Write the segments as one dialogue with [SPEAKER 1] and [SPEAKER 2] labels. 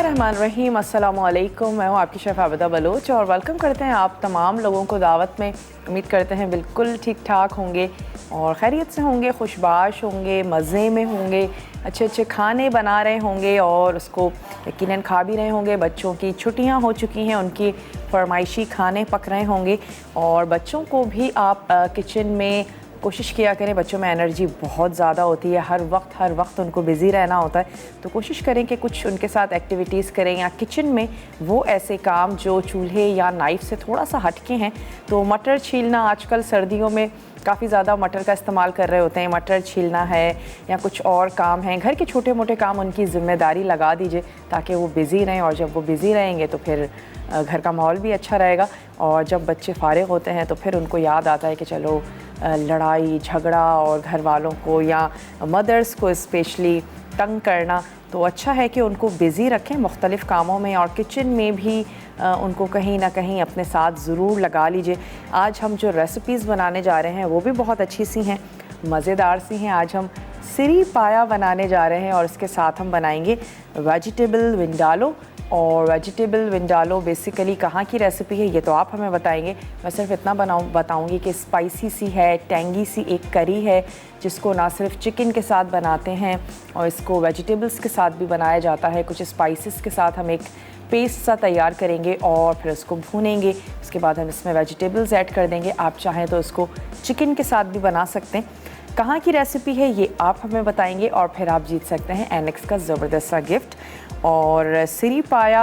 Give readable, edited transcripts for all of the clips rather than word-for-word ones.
[SPEAKER 1] बिस्मिल्लाहिर्रहमानिर्रहीम। अस्सलामु अलैकुम। मैं हूँ आपकी शेफ़ आबिदा बलोच और वेलकम करते हैं आप तमाम लोगों को दावत में। उम्मीद करते हैं बिल्कुल ठीक ठाक होंगे और खैरियत से होंगे, खुशबाश होंगे, मज़े में होंगे, अच्छे अच्छे खाने बना रहे होंगे और उसको यकीनन खा भी रहे होंगे। बच्चों की छुट्टियां हो चुकी हैं, उनकी फरमाइशी खाने पक रहे होंगे और बच्चों को भी आप किचन में कोशिश किया करें। बच्चों में एनर्जी बहुत ज़्यादा होती है, हर वक्त उनको बिज़ी रहना होता है, तो कोशिश करें कि कुछ उनके साथ एक्टिविटीज़ करें या किचन में वो ऐसे काम जो चूल्हे या नाइफ़ से थोड़ा सा हटके हैं। तो मटर छीलना, आजकल सर्दियों में काफ़ी ज़्यादा मटर का इस्तेमाल कर रहे होते हैं, मटर छीलना है या कुछ और काम है, घर के छोटे मोटे काम, उनकी ज़िम्मेदारी लगा दीजिए ताकि वो बिज़ी रहें। और जब वो बिज़ी रहेंगे तो फिर घर का माहौल भी अच्छा रहेगा और जब बच्चे फ़ारिग होते हैं तो फिर उनको याद आता है कि चलो लड़ाई झगड़ा और घर वालों को या मदर्स को स्पेशली तंग करना, तो अच्छा है कि उनको बिज़ी रखें मुख्तलिफ़ कामों में और किचन में भी उनको कहीं ना कहीं अपने साथ ज़रूर लगा लीजिए। आज हम जो रेसिपीज़ बनाने जा रहे हैं वो भी बहुत अच्छी सी हैं, मज़ेदार सी हैं। आज हम सिरी पाया बनाने जा रहे हैं और इसके साथ हम बनाएंगे वेजिटेबल विंडालो। और वेजिटेबल विंडालो बेसिकली कहाँ की रेसिपी है ये तो आप हमें बताएंगे। मैं सिर्फ इतना बताऊंगी कि स्पाइसी सी है, टेंगी सी एक करी है जिसको ना सिर्फ चिकन के साथ बनाते हैं और इसको वेजिटेबल्स के साथ भी बनाया जाता है। कुछ स्पाइसेस के साथ हम एक पेस्ट सा तैयार करेंगे और फिर उसको भूनेंगे। उसके बाद हम इसमें वेजिटेबल्स ऐड कर देंगे। आप चाहें तो इसको चिकन के साथ भी बना सकते हैं। कहाँ की रेसिपी है ये आप हमें बताएंगे और फिर आप जीत सकते हैं एनेक्स का ज़बरदस्त सा गिफ्ट। और सिरी पाया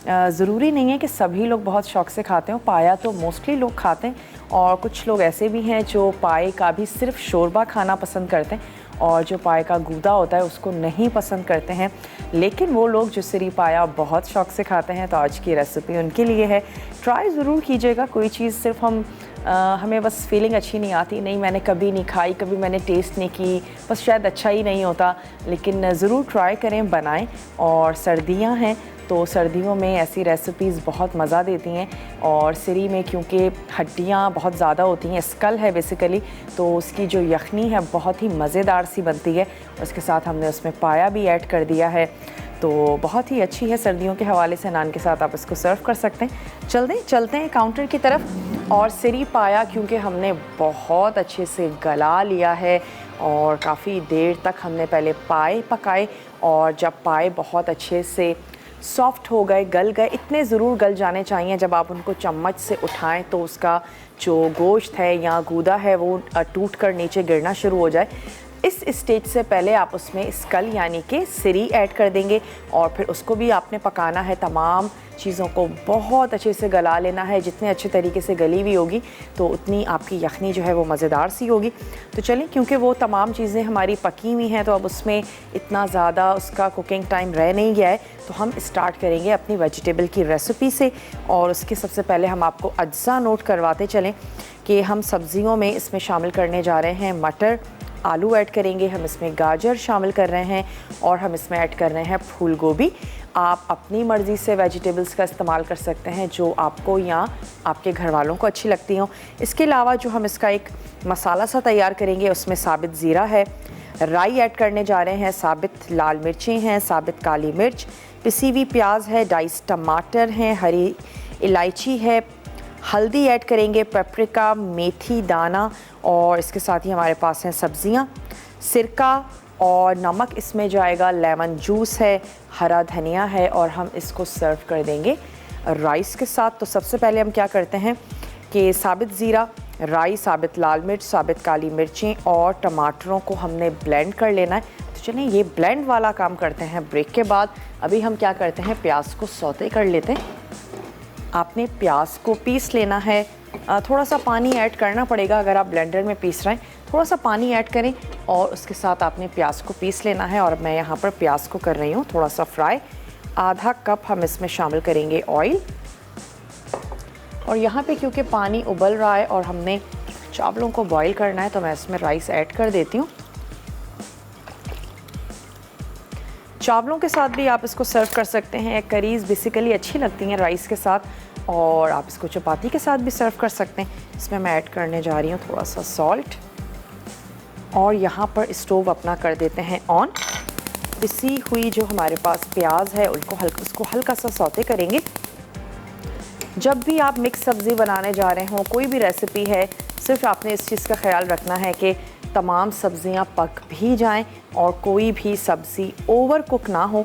[SPEAKER 1] ज़रूरी नहीं है कि सभी लोग बहुत शौक़ से खाते हो, पाया तो मोस्टली लोग खाते हैं और कुछ लोग ऐसे भी हैं जो पाए का भी सिर्फ शोरबा खाना पसंद करते हैं और जो पाए का गूदा होता है उसको नहीं पसंद करते हैं। लेकिन वो लोग जो सिरी पाया बहुत शौक़ से खाते हैं तो आज की रेसिपी उनके लिए है। ट्राई ज़रूर कीजिएगा। कोई चीज़ सिर्फ हमें बस फीलिंग अच्छी नहीं आती, नहीं मैंने कभी नहीं खाई, कभी मैंने टेस्ट नहीं की, बस शायद अच्छा ही नहीं होता, लेकिन ज़रूर ट्राई करें, बनाएं। और सर्दियां हैं तो सर्दियों में ऐसी रेसिपीज़ बहुत मज़ा देती हैं और सिरी में क्योंकि हड्डियाँ बहुत ज़्यादा होती हैं, स्कल है बेसिकली, तो उसकी जो यखनी है बहुत ही मज़ेदार सी बनती है। उसके साथ हमने उसमें पाया भी ऐड कर दिया है तो बहुत ही अच्छी है। सर्दियों के हवाले से नान के साथ आप इसको सर्व कर सकते हैं। चलते हैं काउंटर की तरफ। और सिरी पाया क्योंकि हमने बहुत अच्छे से गला लिया है और काफ़ी देर तक हमने पहले पाए पकाए और जब पाए बहुत अच्छे से सॉफ्ट हो गए, गल गए, इतने ज़रूर गल जाने चाहिए जब आप उनको चम्मच से उठाएं तो उसका जो गोश्त है या गूदा है वो टूट कर नीचे गिरना शुरू हो जाए। इस स्टेज से पहले आप उसमें स्कल यानी कि सिरी ऐड कर देंगे और फिर उसको भी आपने पकाना है। तमाम चीज़ों को बहुत अच्छे से गला लेना है। जितने अच्छे तरीके से गली हुई होगी तो उतनी आपकी यखनी जो है वो मज़ेदार सी होगी। तो चलिए, क्योंकि वो तमाम चीज़ें हमारी पकी हुई हैं तो अब उसमें इतना ज़्यादा उसका कुकिंग टाइम रह नहीं गया है, तो हम स्टार्ट करेंगे अपनी वेजिटेबल की रेसिपी से। और उसके सबसे पहले हम आपको अज्जा नोट करवाते चलें कि हम सब्ज़ियों में इसमें शामिल करने जा रहे हैं मटर, आलू ऐड करेंगे, हम इसमें गाजर शामिल कर रहे हैं और हम इसमें ऐड कर रहे हैं फूल गोभी। आप अपनी मर्ज़ी से वेजिटेबल्स का इस्तेमाल कर सकते हैं जो आपको या आपके घर वालों को अच्छी लगती हों। इसके अलावा जो हम इसका एक मसाला सा तैयार करेंगे उसमें साबित ज़ीरा है, राई ऐड करने जा रहे हैं, साबित लाल मिर्चें हैं, साबित काली मिर्च, पिसी हुई प्याज है, डाइस टमाटर हैं, हरी इलायची है, हल्दी ऐड करेंगे, पेपरिका, मेथी दाना और इसके साथ ही हमारे पास हैं सब्ज़ियाँ, सिरका और नमक इसमें जाएगा, लेमन जूस है, हरा धनिया है और हम इसको सर्व कर देंगे राइस के साथ। तो सबसे पहले हम क्या करते हैं कि साबित ज़ीरा, राई, साबित लाल मिर्च, साबित काली मिर्चें और टमाटरों को हमने ब्लेंड कर लेना है। तो चलिए ये ब्लेंड वाला काम करते हैं ब्रेक के बाद। अभी हम क्या करते हैं, प्याज को सौते कर लेते हैं। आपने प्याज को पीस लेना है, थोड़ा सा पानी ऐड करना पड़ेगा अगर आप ब्लेंडर में पीस रहे हैं, थोड़ा सा पानी ऐड करें और उसके साथ आपने प्याज को पीस लेना है। और मैं यहाँ पर प्याज को कर रही हूँ थोड़ा सा फ्राई। आधा कप हम इसमें शामिल करेंगे ऑयल और यहाँ पे क्योंकि पानी उबल रहा है और हमने चावलों को बॉईल करना है तो मैं इसमें राइस ऐड कर देती हूँ। चावलों के साथ भी आप इसको सर्व कर सकते हैं। करीज़ बेसिकली अच्छी लगती हैं राइस के साथ और आप इसको चपाती के साथ भी सर्व कर सकते हैं। इसमें मैं ऐड करने जा रही हूँ थोड़ा सा सॉल्ट और यहाँ पर स्टोव अपना कर देते हैं ऑन। पिसी हुई जो हमारे पास प्याज है उसको हल्का सा सौते करेंगे। जब भी आप मिक्स सब्ज़ी बनाने जा रहे हों, कोई भी रेसिपी है, सिर्फ आपने इस चीज़ का ख्याल रखना है कि तमाम सब्ज़ियां पक भी जाएं और कोई भी सब्ज़ी ओवर कुक ना हो।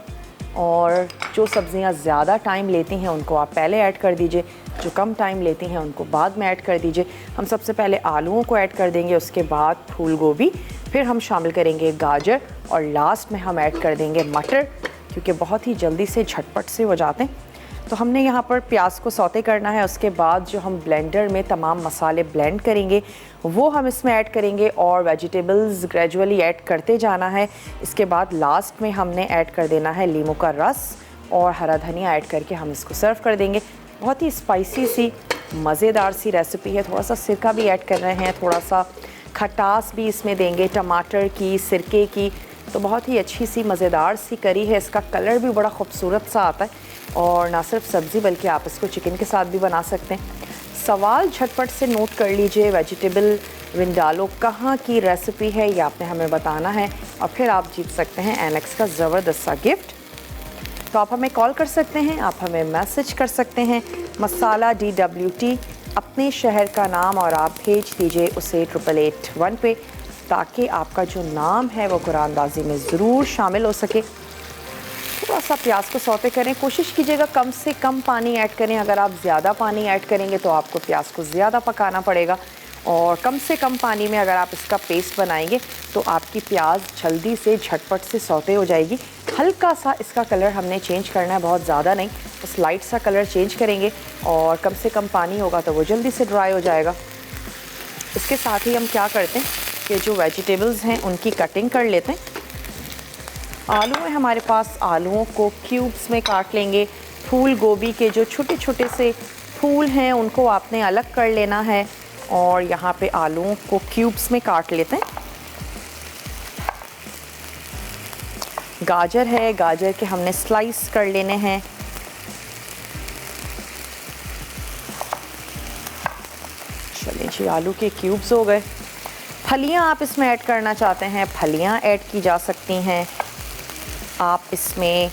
[SPEAKER 1] और जो सब्ज़ियां ज़्यादा टाइम लेती हैं उनको आप पहले ऐड कर दीजिए, जो कम टाइम लेती हैं उनको बाद में ऐड कर दीजिए। हम सबसे पहले आलूओं को ऐड कर देंगे, उसके बाद फूल गोभी, फिर हम शामिल करेंगे गाजर और लास्ट में हम ऐड कर देंगे मटर, क्योंकि बहुत ही जल्दी से झटपट से हो जाते हैं। तो हमने यहाँ पर प्याज को सौते करना है। उसके बाद जो हम ब्लेंडर में तमाम मसाले ब्लेंड करेंगे वो हम इसमें ऐड करेंगे और वेजिटेबल्स ग्रेजुअली ऐड करते जाना है। इसके बाद लास्ट में हमने ऐड कर देना है नींबू का रस और हरा धनिया ऐड करके हम इसको सर्व कर देंगे। बहुत ही स्पाइसी सी मज़ेदार सी रेसिपी है। थोड़ा सा सिरका भी ऐड कर रहे हैं, थोड़ा सा खटास भी इसमें देंगे टमाटर की, सिरके की। तो बहुत ही अच्छी सी मज़ेदार सी करी है। इसका कलर भी बड़ा खूबसूरत सा आता है और ना सिर्फ सब्ज़ी बल्कि आप इसको चिकन के साथ भी बना सकते हैं। सवाल झटपट से नोट कर लीजिए, वेजिटेबल विंडालो कहाँ की रेसिपी है ये आपने हमें बताना है और फिर आप जीत सकते हैं एनेक्स का ज़बरदस्त सा गिफ्ट। तो आप हमें कॉल कर सकते हैं, आप हमें मैसेज कर सकते हैं, मसाला DWT अपने शहर का नाम और आप भेज दीजिए उसे 8881 पे, ताकि आपका जो नाम है वो कुरानदाजी में ज़रूर शामिल हो सके। थोड़ा सा प्याज को सौते करें, कोशिश कीजिएगा कम से कम पानी ऐड करें। अगर आप ज़्यादा पानी ऐड करेंगे तो आपको प्याज को ज़्यादा पकाना पड़ेगा और कम से कम पानी में अगर आप इसका पेस्ट बनाएंगे तो आपकी प्याज जल्दी से झटपट से सौते हो जाएगी। हल्का सा इसका कलर हमने चेंज करना है, बहुत ज़्यादा नहीं, बस लाइट सा कलर चेंज करेंगे और कम से कम पानी होगा तो वो जल्दी से ड्राई हो जाएगा। इसके साथ ही हम क्या करते हैं कि जो वेजिटेबल्स हैं उनकी कटिंग कर लेते हैं। आलू है हमारे पास, आलूओं को क्यूब्स में काट लेंगे। फूल गोभी के जो छोटे छोटे से फूल हैं उनको आपने अलग कर लेना है और यहाँ पे आलूओं को क्यूब्स में काट लेते हैं। गाजर है, गाजर के हमने स्लाइस कर लेने हैं। चलिए जी, आलू के क्यूब्स हो गए। फलियाँ आप इसमें ऐड करना चाहते हैं, फलियाँ ऐड की जा सकती हैं। आप इसमें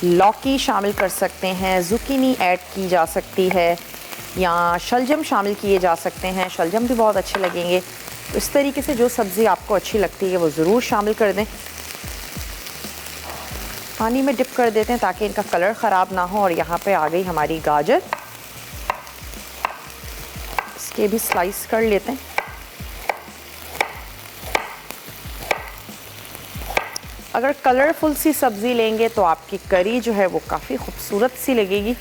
[SPEAKER 1] लौकी शामिल कर सकते हैं, ज़ुकीनी ऐड की जा सकती है या शलजम शामिल किए जा सकते हैं, शलजम भी बहुत अच्छे लगेंगे। तो इस तरीके से जो सब्ज़ी आपको अच्छी लगती है वो ज़रूर शामिल कर दें। पानी में डिप कर देते हैं ताकि इनका कलर ख़राब ना हो। और यहाँ पे आ गई हमारी गाजर, इसके भी स्लाइस कर लेते हैं। अगर कलरफुल सी सब्ज़ी लेंगे तो आपकी करी जो है वो काफ़ी खूबसूरत सी लगेगी।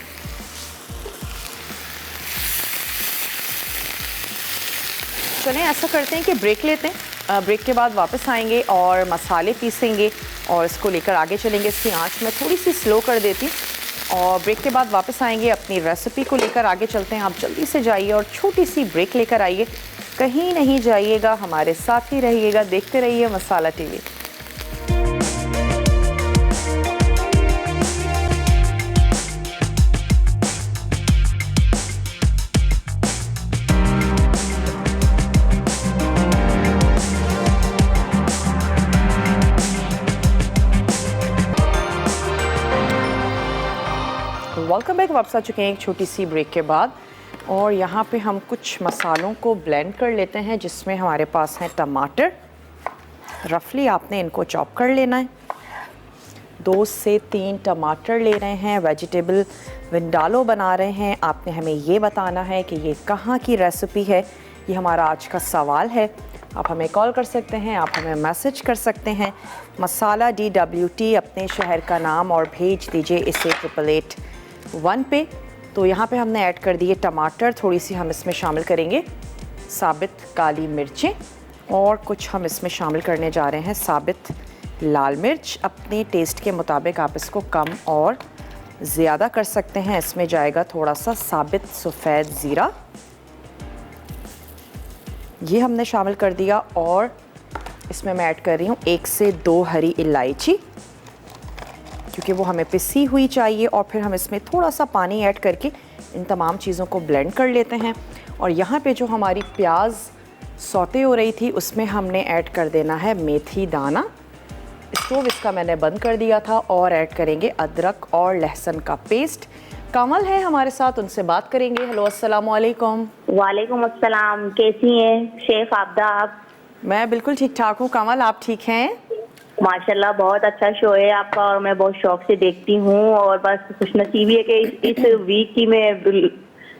[SPEAKER 1] चलें ऐसा करते हैं कि ब्रेक लेते हैं, ब्रेक के बाद वापस आएंगे और मसाले पीसेंगे और इसको लेकर आगे चलेंगे। इसकी आंच मैं थोड़ी सी स्लो कर देती और ब्रेक के बाद वापस आएंगे, अपनी रेसिपी को लेकर आगे चलते हैं। आप जल्दी से जाइए और छोटी सी ब्रेक लेकर आइए, कहीं नहीं जाइएगा, हमारे साथ ही रहिएगा, देखते रहिए मसाला TV। वेलकम बैक, वापस आ चुके हैं एक छोटी सी ब्रेक के बाद और यहाँ पे हम कुछ मसालों को ब्लेंड कर लेते हैं, जिसमें हमारे पास हैं टमाटर। रफली आपने इनको चॉप कर लेना है। 2 से 3 टमाटर ले रहे हैं, वेजिटेबल विंडालो बना रहे हैं। आपने हमें ये बताना है कि ये कहाँ की रेसिपी है, ये हमारा आज का सवाल है। आप हमें कॉल कर सकते हैं, आप हमें मैसेज कर सकते हैं, मसाला DWT अपने शहर का नाम और भेज दीजिए इसे 8881 पे। तो यहाँ पे हमने ऐड कर दिए टमाटर, थोड़ी सी हम इसमें शामिल करेंगे साबित काली मिर्चें और कुछ हम इसमें शामिल करने जा रहे हैं साबित लाल मिर्च। अपने टेस्ट के मुताबिक आप इसको कम और ज़्यादा कर सकते हैं। इसमें जाएगा थोड़ा सा साबित सफ़ेद ज़ीरा, ये हमने शामिल कर दिया। और इसमें मैं ऐड कर रही हूँ 1 से 2 हरी इलायची, क्योंकि वो हमें पिसी हुई चाहिए। और फिर हम इसमें थोड़ा सा पानी ऐड करके इन तमाम चीज़ों को ब्लेंड कर लेते हैं। और यहाँ पे जो हमारी प्याज सौते हो रही थी उसमें हमने ऐड कर देना है मेथी दाना। स्टोव इसका मैंने बंद कर दिया था और ऐड करेंगे अदरक और लहसुन का पेस्ट। कमल है हमारे साथ, उनसे बात करेंगे। हेलो, अस्सलाम वालेकुम।
[SPEAKER 2] वालेकुम अस्सलाम। कैसी हैं शेफ आबदा आप?
[SPEAKER 1] मैं बिल्कुल ठीक ठाक हूँ। कमल, आप ठीक हैं?
[SPEAKER 2] माशाल्लाह बहुत अच्छा शो है आपका और मैं बहुत शौक से देखती हूँ और बस खुशनसीबी है कि इस वीक की मैं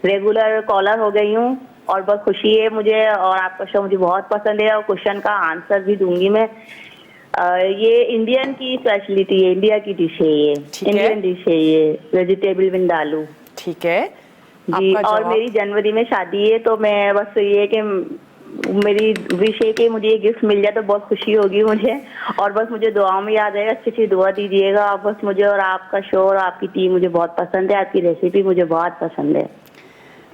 [SPEAKER 2] रेगुलर कॉलर हो गई हूँ और बहुत खुशी है मुझे और आपका शो मुझे बहुत पसंद है और क्वेश्चन का आंसर भी दूंगी मैं। ये इंडियन की स्पेशलिटी है, इंडिया की डिश है ये, इंडियन डिश है ये, वेजिटेबल विंदालू।
[SPEAKER 1] ठीक है
[SPEAKER 2] जी,
[SPEAKER 1] आपका
[SPEAKER 2] और
[SPEAKER 1] जवाब।
[SPEAKER 2] मेरी जनवरी में शादी है तो मैं बस ये कि मेरी विश है कि मुझे ये गिफ्ट मिल जाए तो बहुत खुशी होगी मुझे और बस मुझे दुआओं में याद आएगा, अच्छी अच्छी दुआ दीजिएगा आप बस मुझे। और आपका शो और आपकी टीम मुझे बहुत पसंद है, आपकी रेसिपी मुझे बहुत पसंद है।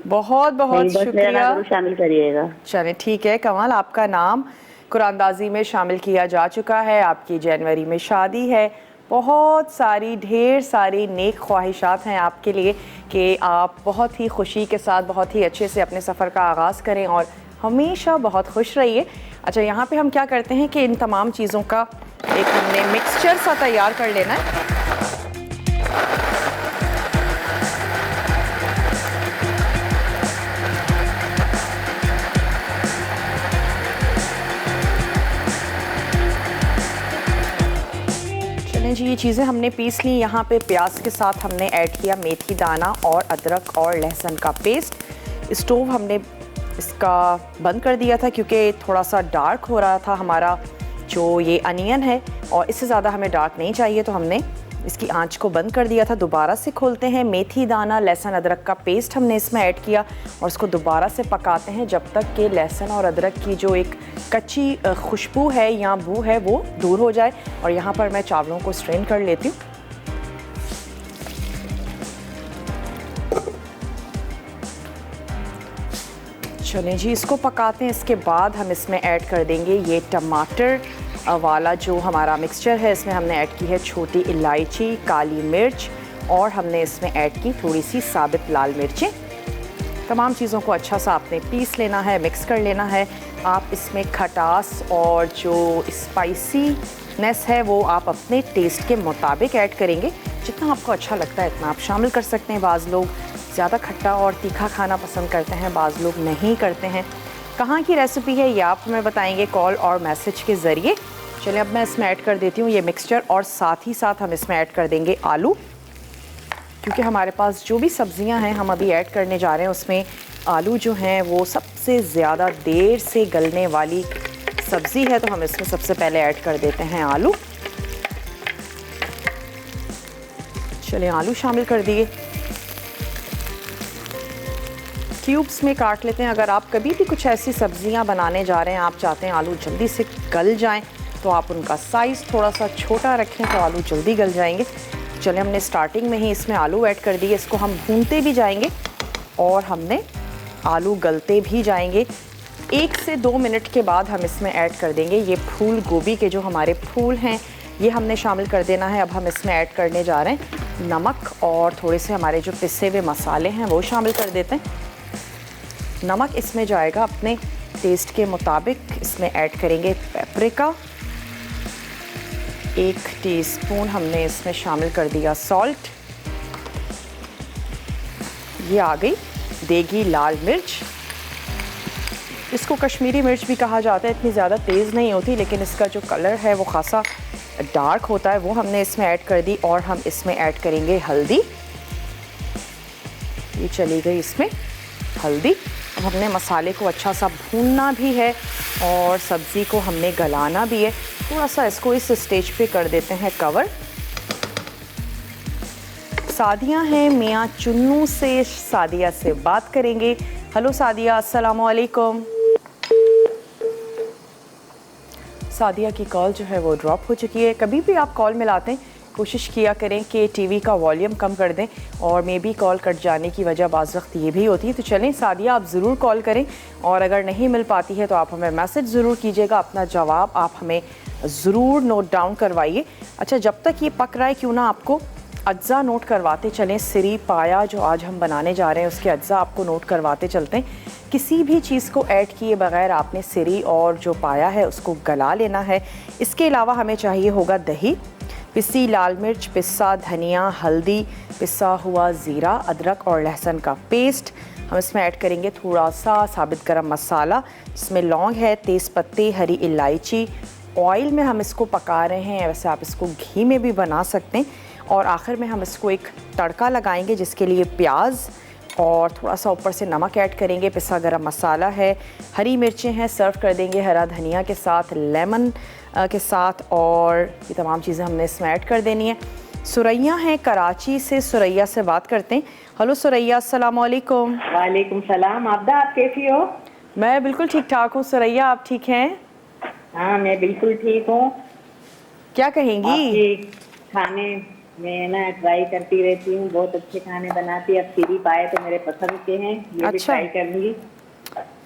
[SPEAKER 1] बहुत बहुत
[SPEAKER 2] बस मेरा
[SPEAKER 1] शुक्रिया।
[SPEAKER 2] नाम जरूर शामिल करिएगा।
[SPEAKER 1] चलें ठीक है कमल, आपका नाम कुरानदाजी में शामिल किया जा चुका है। आपकी जनवरी में शादी है। बहुत सारी ढेर सारी नेक ख्वाहिशात हैं आपके लिए कि आप बहुत ही खुशी के साथ बहुत ही अच्छे से अपने सफ़र का आगाज़ करें और हमेशा बहुत खुश रहिए। अच्छा, यहाँ पे हम क्या करते हैं कि इन तमाम चीज़ों का एक हमने मिक्सचर सा तैयार कर लेना है। चलें जी, ये चीज़ें हमने पीस ली। यहाँ पे प्याज के साथ हमने ऐड किया मेथी दाना और अदरक और लहसुन का पेस्ट। स्टोव हमने इसका बंद कर दिया था क्योंकि थोड़ा सा डार्क हो रहा था हमारा जो ये अनियन है और इससे ज़्यादा हमें डार्क नहीं चाहिए, तो हमने इसकी आंच को बंद कर दिया था। दोबारा से खोलते हैं। मेथी दाना, लहसुन, अदरक का पेस्ट हमने इसमें ऐड किया और इसको दोबारा से पकाते हैं जब तक कि लहसुन और अदरक की जो एक कच्ची खुशबू है या बू है वो दूर हो जाए। और यहाँ पर मैं चावलों को स्ट्रेन कर लेती हूँ। चलें जी, इसको पकाते हैं। इसके बाद हम इसमें ऐड कर देंगे ये टमाटर वाला जो हमारा मिक्सचर है। इसमें हमने ऐड की है छोटी इलायची, काली मिर्च और हमने इसमें ऐड की थोड़ी सी साबित लाल मिर्चें। तमाम चीज़ों को अच्छा सा आपने पीस लेना है, मिक्स कर लेना है। आप इसमें खटास और जो स्पाइसीनेस है वो आप अपने टेस्ट के मुताबिक ऐड करेंगे। जितना आपको अच्छा लगता है इतना आप शामिल कर सकते हैं। बाज़ लोग ज़्यादा खट्टा और तीखा खाना पसंद करते हैं, बाज़ लोग नहीं करते हैं। कहाँ की रेसिपी है ये आप हमें बताएंगे कॉल और मैसेज के ज़रिए। चलिए, अब मैं इसमें ऐड कर देती हूँ ये मिक्सचर और साथ ही साथ हम इसमें ऐड कर देंगे आलू, क्योंकि हमारे पास जो भी सब्ज़ियाँ हैं हम अभी ऐड करने जा रहे हैं उसमें आलू जो हैं वो सबसे ज़्यादा देर से गलने वाली सब्ज़ी है, तो हम इसमें सबसे पहले ऐड कर देते हैं आलू। चलिए, आलू शामिल कर दिए। क्यूब्स में काट लेते हैं। अगर आप कभी भी कुछ ऐसी सब्जियां बनाने जा रहे हैं, आप चाहते हैं आलू जल्दी से गल जाएं, तो आप उनका साइज़ थोड़ा सा छोटा रखें तो आलू जल्दी गल जाएंगे। चलिए, हमने स्टार्टिंग में ही इसमें आलू ऐड कर दिए। इसको हम भूनते भी जाएंगे और हमने आलू गलते भी जाएंगे। 1 से 2 मिनट के बाद हम इसमें ऐड कर देंगे ये फूल गोभी के जो हमारे फूल हैं, ये हमने शामिल कर देना है। अब हम इसमें ऐड करने जा रहे हैं नमक और थोड़े से हमारे जो पिसे हुए मसाले हैं वो शामिल कर देते हैं। नमक इसमें जाएगा अपने टेस्ट के मुताबिक। इसमें ऐड करेंगे पेपरिका, 1 टीस्पून हमने इसमें शामिल कर दिया सॉल्ट। ये आ गई देगी लाल मिर्च। इसको कश्मीरी मिर्च भी कहा जाता है। इतनी ज़्यादा तेज़ नहीं होती लेकिन इसका जो कलर है वो खासा डार्क होता है, वो हमने इसमें ऐड कर दी। और हम इसमें ऐड करेंगे हल्दी। ये चली गई इसमें हल्दी। अब हमने मसाले को अच्छा सा भूनना भी है और सब्ज़ी को हमने गलाना भी है। थोड़ा सा इसको इस स्टेज पे कर देते हैं कवर। सादिया हैं मियाँ चुन्नू से, सादिया से बात करेंगे। हेलो सादिया, अस्सलाम वालेकुम। सादिया की कॉल जो है वो ड्रॉप हो चुकी है। कभी भी आप कॉल मिलाते हैं कोशिश किया करें कि टीवी का वॉल्यूम कम कर दें, और मे बी कॉल कट जाने की वजह बाज़ वक्त ये भी होती है। तो चलें सादिया, आप ज़रूर कॉल करें और अगर नहीं मिल पाती है तो आप हमें मैसेज ज़रूर कीजिएगा। अपना जवाब आप हमें ज़रूर नोट डाउन करवाइए। अच्छा, जब तक ये पक रहा है क्यों ना आपको अज्जा नोट करवाते चलें। सिरी पाया जो आज हम बनाने जा रहे हैं उसके अज्जा आपको नोट करवाते चलते हैं। किसी भी चीज़ को ऐड किए बगैर आपने सिरी और जो पाया है उसको गला लेना है। इसके अलावा हमें चाहिए होगा दही, पिसी लाल मिर्च, पिसा धनिया, हल्दी, पिसा हुआ ज़ीरा, अदरक और लहसुन का पेस्ट। हम इसमें ऐड करेंगे थोड़ा सा साबित गरम मसाला, इसमें लौंग है, तेज़ पत्ते, हरी इलायची। ऑयल में हम इसको पका रहे हैं, वैसे आप इसको घी में भी बना सकते हैं। और आखिर में हम इसको एक तड़का लगाएंगे जिसके लिए प्याज और थोड़ा सा ऊपर से नमक ऐड करेंगे, पिसा गरम मसाला है, हरी मिर्चें हैं, सर्व कर देंगे हरा धनिया के साथ, लेमन के साथ, और ये तमाम चीज़ें हमने इसमें ऐड कर देनी है। सुरैया हैं कराची से, सुरैया से बात करते हैं। हेलो सुरैया, अस्सलाम वालेकुम।
[SPEAKER 3] वालेकुम सलाम। आबदा, आप कैसी हो?
[SPEAKER 1] मैं बिल्कुल ठीक ठाक हूँ। सुरैया, आप ठीक हैं?
[SPEAKER 3] हाँ, मैं बिल्कुल ठीक हूँ।
[SPEAKER 1] क्या कहेंगी?
[SPEAKER 3] आपके खाने मैं ना ट्राई करती रहती हूँ, बहुत अच्छे खाने बनाती। अब सीरी पाए तो मेरे पसंद के हैं, ये भी
[SPEAKER 1] अच्छा।
[SPEAKER 3] ट्राई करूँगी।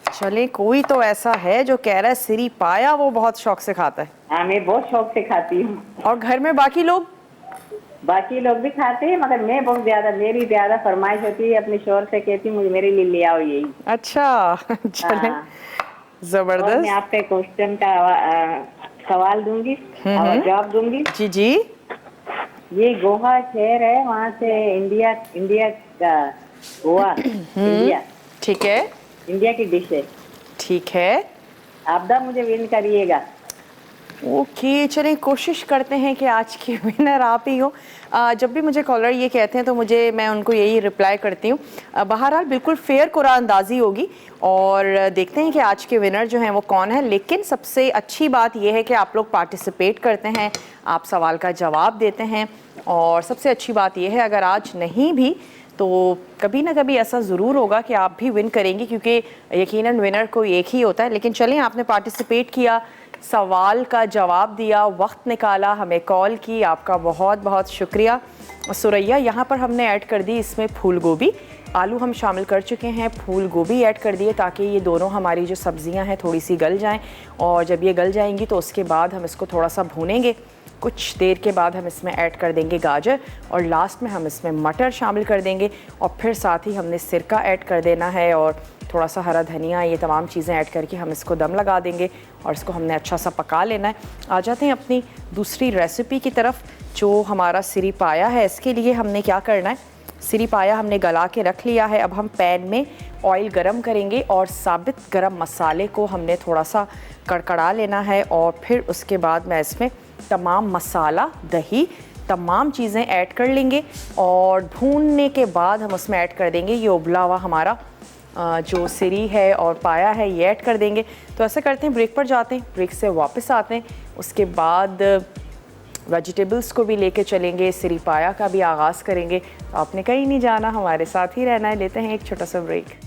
[SPEAKER 1] चले, कोई तो ऐसा है जो कह रहा है सिरी पाया वो बहुत शौक से खाता है।
[SPEAKER 3] हाँ, मैं बहुत शौक से खाती हूँ।
[SPEAKER 1] और घर में बाकी लोग?
[SPEAKER 3] बाकी लोग भी खाते हैं, मगर मैं बहुत ज्यादा, मेरी ज्यादा फरमाइश होती है, अपने शोर से कहती हूँ मुझे मेरे लिए ले आओ यही।
[SPEAKER 1] अच्छा। चले,
[SPEAKER 3] हाँ। और मैं
[SPEAKER 1] जबरदस्त।
[SPEAKER 3] आपके क्वेश्चन का सवाल दूंगी और जवाब दूंगी।
[SPEAKER 1] जी जी।
[SPEAKER 3] ये गोवा शहर है, वहाँ से इंडिया का गोवा इंडिया
[SPEAKER 1] ठीक है,
[SPEAKER 3] इंडिया की डिश है।
[SPEAKER 1] ठीक है।
[SPEAKER 3] आपदा मुझे विन करिएगा।
[SPEAKER 1] ओके, चलें कोशिश करते हैं कि आज की विनर आप ही हो। जब भी मुझे कॉलर ये कहते हैं तो मैं उनको यही रिप्लाई करती हूँ। बहरहाल बिल्कुल फेयर कुरानंदाजी होगी और देखते हैं कि आज के विनर जो हैं वो कौन है। लेकिन सबसे अच्छी बात यह है कि आप लोग पार्टिसिपेट करते हैं, आप सवाल का जवाब देते हैं, और सबसे अच्छी बात यह है अगर आज नहीं भी तो कभी ना कभी ऐसा ज़रूर होगा कि आप भी विन करेंगी, क्योंकि यकीनन विनर कोई एक ही होता है। लेकिन चलें, आपने पार्टिसिपेट किया, सवाल का जवाब दिया, वक्त निकाला, हमें कॉल की, आपका बहुत बहुत शुक्रिया। सुरैया, यहाँ पर हमने ऐड कर दी इसमें फूल गोभी, आलू हम शामिल कर चुके हैं, फूल गोभी ऐड कर दिए ताकि ये दोनों हमारी जो सब्जियां हैं थोड़ी सी गल जाएं। और जब ये गल जाएंगी तो उसके बाद हम इसको थोड़ा सा भूनेंगे। कुछ देर के बाद हम इसमें ऐड कर देंगे गाजर, और लास्ट में हम इसमें मटर शामिल कर देंगे, और फिर साथ ही हमने सिरका ऐड कर देना है और थोड़ा सा हरा धनिया, ये तमाम चीज़ें ऐड करके हम इसको दम लगा देंगे और इसको हमने अच्छा सा पका लेना है। आ जाते हैं अपनी दूसरी रेसिपी की तरफ, जो हमारा सिरी पाया है। इसके लिए हमने क्या करना है, सिरी पाया हमने गला के रख लिया है। अब हम पैन में ऑयल गरम करेंगे और साबित गरम मसाले को हमने थोड़ा सा कड़कड़ा लेना है, और फिर उसके बाद मैं इसमें तमाम मसाला, दही, तमाम चीज़ें ऐड कर लेंगे, और भूनने के बाद हम उसमें ऐड कर देंगे ये उबला हुआ हमारा जो सिरी है और पाया है, ये ऐड कर देंगे। तो ऐसा करते हैं, ब्रेक पर जाते हैं, ब्रेक से वापस आते हैं, उसके बाद वेजिटेबल्स को भी लेके चलेंगे, सिरी पाया का भी आगाज़ करेंगे। तो आपने कहीं नहीं जाना, हमारे साथ ही रहना है। लेते हैं एक छोटा सा ब्रेक।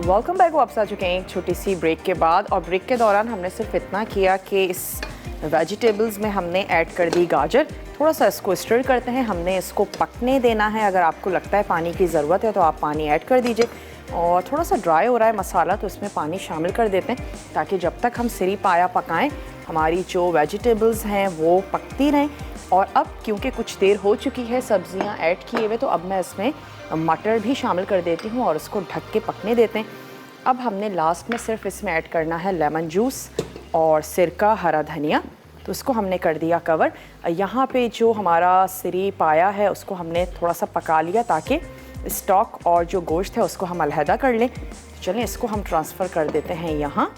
[SPEAKER 1] Welcome back. वापस आ चुके हैं एक छोटी सी ब्रेक के बाद, और ब्रेक के दौरान हमने सिर्फ इतना किया कि इस वेजिटेबल्स में हमने ऐड कर दी गाजर। थोड़ा सा इसको स्टर करते हैं, हमने इसको पकने देना है। अगर आपको लगता है पानी की ज़रूरत है तो आप पानी ऐड कर दीजिए, और थोड़ा सा ड्राई हो रहा है मसाला तो इसमें पानी शामिल कर देते हैं, ताकि जब तक हम सिरी पाया पकाएं हमारी जो वेजिटेबल्स हैं वो पकती रहें। और अब क्योंकि कुछ देर हो चुकी है सब्जियां ऐड किए हुए, तो अब मैं इसमें मटर भी शामिल कर देती हूँ और इसको ढक के पकने देते हैं। अब हमने लास्ट में सिर्फ इसमें ऐड करना है लेमन जूस और सिरका, हरा धनिया, तो इसको हमने कर दिया कवर। यहाँ पे जो हमारा सिरी पाया है उसको हमने थोड़ा सा पका लिया ताकि स्टॉक और जो गोश्त है उसको हम अलहदा कर लें। चलें, इसको हम ट्रांसफ़र कर देते हैं यहाँ।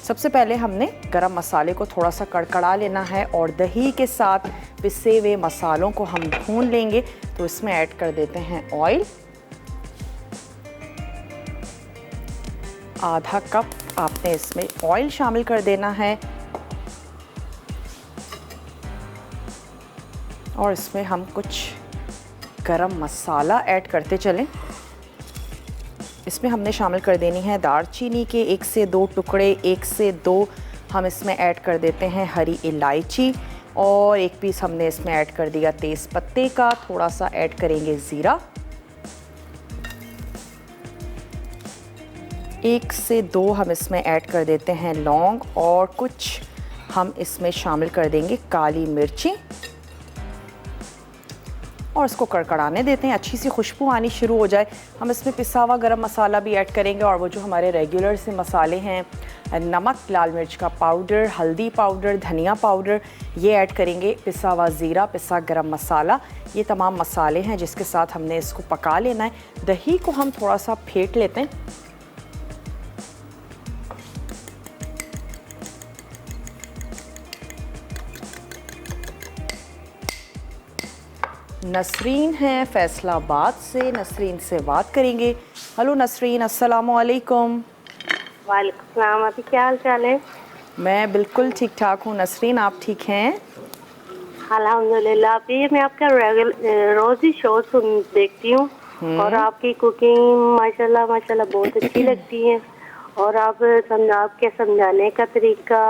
[SPEAKER 1] सबसे पहले हमने गरम मसाले को थोड़ा सा कड़कड़ा लेना है, और दही के साथ पिसे हुए मसालों को हम भून लेंगे। तो इसमें ऐड कर देते हैं ऑयल, आधा कप आपने इसमें ऑयल शामिल कर देना है, और इसमें हम कुछ गरम मसाला ऐड करते चलें। इसमें हमने शामिल कर देनी है दालचीनी के 1 से 2 टुकड़े, 1 से 2 हम इसमें ऐड कर देते हैं हरी इलायची, और 1 पीस हमने इसमें ऐड कर दिया तेज़ पत्ते का, थोड़ा सा ऐड करेंगे ज़ीरा, 1 से 2 हम इसमें ऐड कर देते हैं लौंग और कुछ हम इसमें शामिल कर देंगे काली मिर्ची और इसको कड़कड़ाने देते हैं, अच्छी सी खुशबू आनी शुरू हो जाए। हम इसमें पिसा हुआ गरम मसाला भी ऐड करेंगे और वो जो हमारे रेगुलर से मसाले हैं, नमक, लाल मिर्च का पाउडर, हल्दी पाउडर, धनिया पाउडर, ये ऐड करेंगे, पिसा हुआ ज़ीरा, पिसा गरम मसाला, ये तमाम मसाले हैं जिसके साथ हमने इसको पका लेना है। दही को हम थोड़ा सा फेंट लेते हैं। नसरीन है फैसलाबाद से, नसरीन से बात करेंगे। हेलो नसरीन, अस्सलामु अलैकुम।
[SPEAKER 4] वालेकुम सलाम। अभी क्या हाल चाल है?
[SPEAKER 1] मैं बिल्कुल ठीक ठाक हूँ नसरीन, आप ठीक हैं?
[SPEAKER 4] अल्हम्दुलिल्लाह। अभी मैं आपका रोज ही शो देखती हूँ और आपकी कुकिंग माशाल्लाह माशाल्लाह बहुत अच्छी लगती है और आपके समझाने का तरीका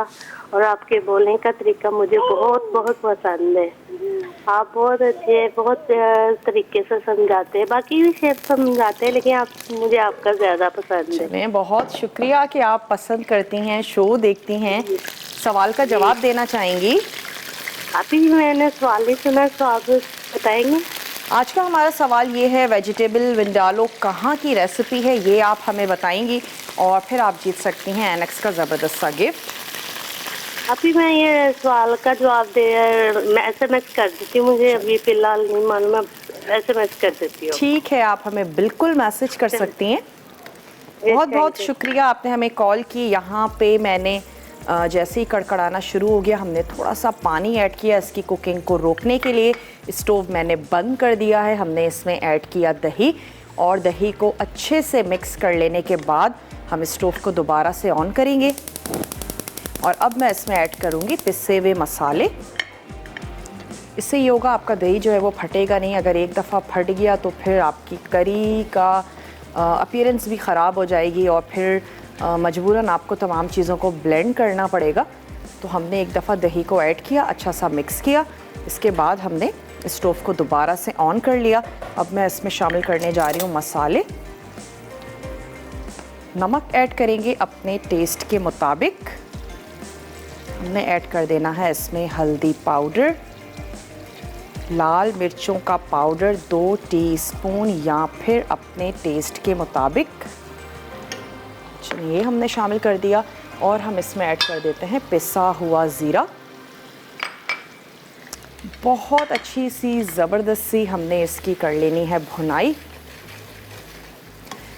[SPEAKER 4] और आपके बोलने का तरीका मुझे बहुत बहुत पसंद है। आप बहुत अच्छे, बहुत तरीके से समझाते हैं। बाकी भी शेफ समझाते हैं लेकिन मुझे आपका ज़्यादा पसंद है।
[SPEAKER 1] चलें, बहुत शुक्रिया कि आप पसंद करती हैं, शो देखती हैं। सवाल का जवाब देना चाहेंगी?
[SPEAKER 4] अभी मैंने सवाल ही सुना तो आप बताएंगे।
[SPEAKER 1] आज का हमारा सवाल ये है, वेजिटेबल विंडालो कहाँ की रेसिपी है, ये आप हमें बताएंगी और फिर आप जीत सकती हैं एनेक्स का ज़बरदस्त सा गिफ्ट।
[SPEAKER 4] अभी मैं ये सवाल का जवाब मैं SMS कर देती हूँ, मुझे अभी फिलहाल नहीं मालूम, मैं SMS कर देती हूँ।
[SPEAKER 1] ठीक है, आप हमें बिल्कुल मैसेज कर सकती हैं। बहुत बहुत शुक्रिया, आपने हमें कॉल की। यहाँ पे मैंने जैसे ही कड़कड़ाना शुरू हो गया, हमने थोड़ा सा पानी ऐड किया इसकी कुकिंग को रोकने के लिए। स्टोव मैंने बंद कर दिया है। हमने इसमें ऐड किया दही और दही को अच्छे से मिक्स कर लेने के बाद हम स्टोव को दोबारा से ऑन करेंगे और अब मैं इसमें ऐड करूँगी पिसे हुए मसाले। इससे ये होगा, आपका दही जो है वो फटेगा नहीं। अगर एक दफ़ा फट गया तो फिर आपकी करी का अपीयरेंस भी ख़राब हो जाएगी और फिर मजबूरन आपको तमाम चीज़ों को ब्लेंड करना पड़ेगा। तो हमने एक दफ़ा दही को ऐड किया, अच्छा सा मिक्स किया, इसके बाद हमने स्टोव को दोबारा से ऑन कर लिया। अब मैं इसमें शामिल करने जा रही हूँ मसाले। नमक ऐड करेंगे अपने टेस्ट के मुताबिक। हमने ऐड कर देना है इसमें हल्दी पाउडर, लाल मिर्चों का पाउडर 2 टीस्पून या फिर अपने टेस्ट के मुताबिक। चलिए, हमने शामिल कर दिया और हम इसमें ऐड कर देते हैं पिसा हुआ ज़ीरा। बहुत अच्छी सी ज़बरदस्त सी हमने इसकी कर लेनी है भुनाई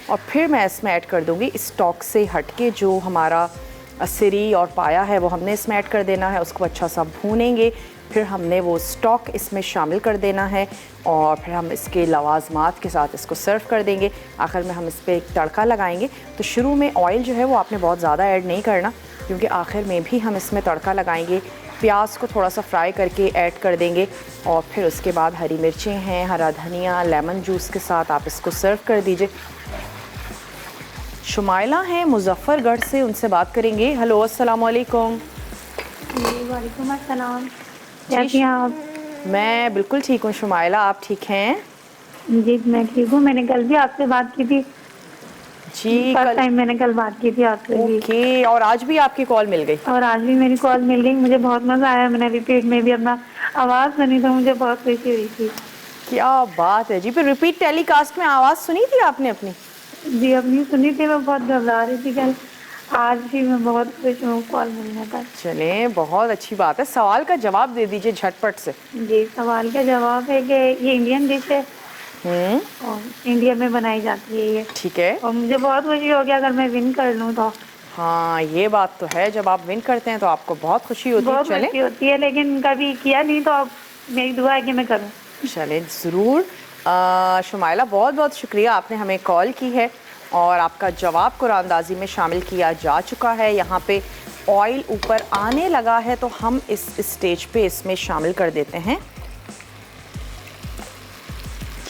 [SPEAKER 1] और फिर मैं इसमें ऐड कर दूंगी स्टॉक से हटके जो हमारा सिरी और पाया है वो हमने इसमें ऐड कर देना है। उसको अच्छा सा भूनेंगे, फिर हमने वो स्टॉक इसमें शामिल कर देना है और फिर हम इसके लवाजमात के साथ इसको सर्व कर देंगे। आखिर में हम इस पर एक तड़का लगाएंगे। तो शुरू में ऑयल जो है वो आपने बहुत ज़्यादा ऐड नहीं करना, क्योंकि आखिर में भी हम इसमें तड़का लगाएंगे। प्याज को थोड़ा सा फ्राई करके ऐड कर देंगे और फिर उसके बाद हरी मिर्चें हैं, हरा धनिया, लेमन जूस के साथ आप इसको सर्व कर दीजिए। शुमाइला हैं मुजफ्फरगढ़ से, उनसे बात करेंगे। हेलो, अस्सलाम वालेकुम।
[SPEAKER 4] वालेकुम अस्सलाम। कैसी हैं आप?
[SPEAKER 1] मैं बिल्कुल ठीक हूँ शुमाइला, आप ठीक हैं?
[SPEAKER 4] जी मैं ठीक हूँ। मैंने कल भी आपसे बात की थी
[SPEAKER 1] जी,
[SPEAKER 4] फर्स्ट टाइम मैंने कल बात की थी आपसे।
[SPEAKER 1] ओके, और आज भी आपकी कॉल मिल गई?
[SPEAKER 4] और आज भी मेरी कॉल मिल गई, मुझे बहुत मजा आया। मैंने रिपीट में भी अपना आवाज़ सुनी तो मुझे बहुत खुशी हुई थी।
[SPEAKER 1] क्या बात है जी। फिर रिपीट टेलीकास्ट में आवाज़ सुनी थी आपने अपनी?
[SPEAKER 4] जी अपनी सुनी थी, मैं बहुत घबरा रही थी कल। आज भी मैं बहुत खुश हूँ कॉल मिलने पर।
[SPEAKER 1] चलें, बहुत अच्छी बात है। सवाल का जवाब दे दीजिए झटपट से।
[SPEAKER 4] जी, सवाल का जवाब है कि ये इंडियन डिश है और इंडिया में बनाई जाती है ये।
[SPEAKER 1] ठीक है।
[SPEAKER 4] और मुझे बहुत खुशी होगी अगर मैं विन कर लूँ तो।
[SPEAKER 1] हाँ, ये बात तो है, जब आप विन करते हैं तो आपको बहुत खुशी होती है।
[SPEAKER 4] बहुत खुशी होती है, लेकिन कभी किया नहीं तो अब मेरी दुआ है कि मैं करूँ।
[SPEAKER 1] चलें, ज़रूर। शुमाइला, बहुत बहुत शुक्रिया, आपने हमें कॉल की है और आपका जवाब कुरानंदाजी में शामिल किया जा चुका है। यहाँ पे ऑयल ऊपर आने लगा है तो हम इस स्टेज पे इसमें शामिल कर देते हैं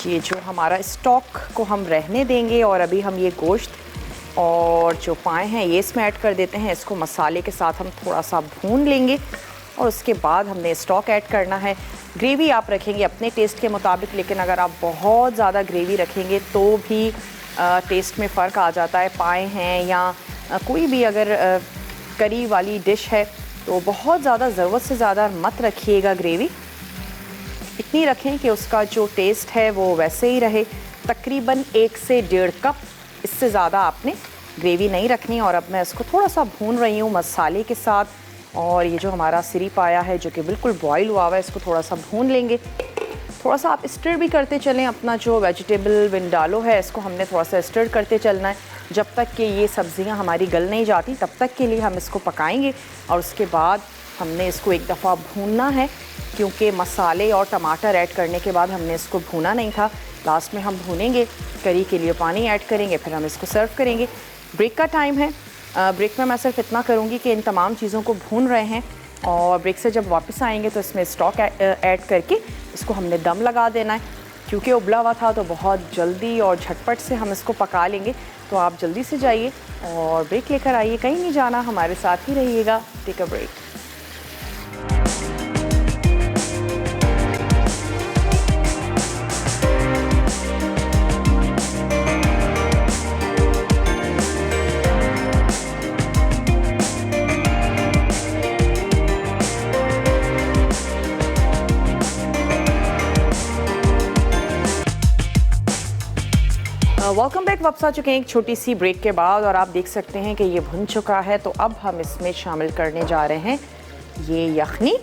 [SPEAKER 1] ये जो हमारा स्टॉक को हम रहने देंगे और अभी हम ये गोश्त और जो पाए हैं ये इसमें ऐड कर देते हैं। इसको मसाले के साथ हम थोड़ा सा भून लेंगे और उसके बाद हमने स्टॉक ऐड करना है। ग्रेवी आप रखेंगे अपने टेस्ट के मुताबिक, लेकिन अगर आप बहुत ज़्यादा ग्रेवी रखेंगे तो भी टेस्ट में फ़र्क आ जाता है। पाए हैं या कोई भी अगर करी वाली डिश है तो बहुत ज़्यादा ज़रूरत से ज़्यादा मत रखिएगा ग्रेवी, इतनी रखें कि उसका जो टेस्ट है वो वैसे ही रहे। तकरीबन 1 से 1.5 कप, इससे ज़्यादा आपने ग्रेवी नहीं रखनी। और अब मैं इसको थोड़ा सा भून रही हूँ मसाले के साथ। और ये जो हमारा सिरी पाया है जो कि बिल्कुल बॉईल हुआ हुआ है, इसको थोड़ा सा भून लेंगे। थोड़ा सा आप स्टर भी करते चलें। अपना जो वेजिटेबल विंडालो है इसको हमने थोड़ा सा स्टर करते चलना है जब तक कि ये सब्ज़ियाँ हमारी गल नहीं जाती, तब तक के लिए हम इसको पकाएंगे। और उसके बाद हमने इसको एक दफ़ा भूनना है, क्योंकि मसाले और टमाटर ऐड करने के बाद हमने इसको भूना नहीं था। लास्ट में हम भूनेंगे, करी के लिए पानी ऐड करेंगे, फिर हम इसको सर्व करेंगे। ब्रेक का टाइम है। ब्रेक में मैं सिर्फ इतना करूँगी कि इन तमाम चीज़ों को भून रहे हैं और ब्रेक से जब वापस आएंगे तो इसमें स्टॉक ऐड करके इसको हमने दम लगा देना है। क्योंकि उबला हुआ था तो बहुत जल्दी और झटपट से हम इसको पका लेंगे। तो आप जल्दी से जाइए और ब्रेक लेकर आइए, कहीं नहीं जाना, हमारे साथ ही रहिएगा। Take a break. Welcome back. वापस आ चुके हैं एक छोटी सी ब्रेक के बाद और आप देख सकते हैं कि ये भुन चुका है। तो अब हम इसमें शामिल करने जा रहे हैं ये यखनी।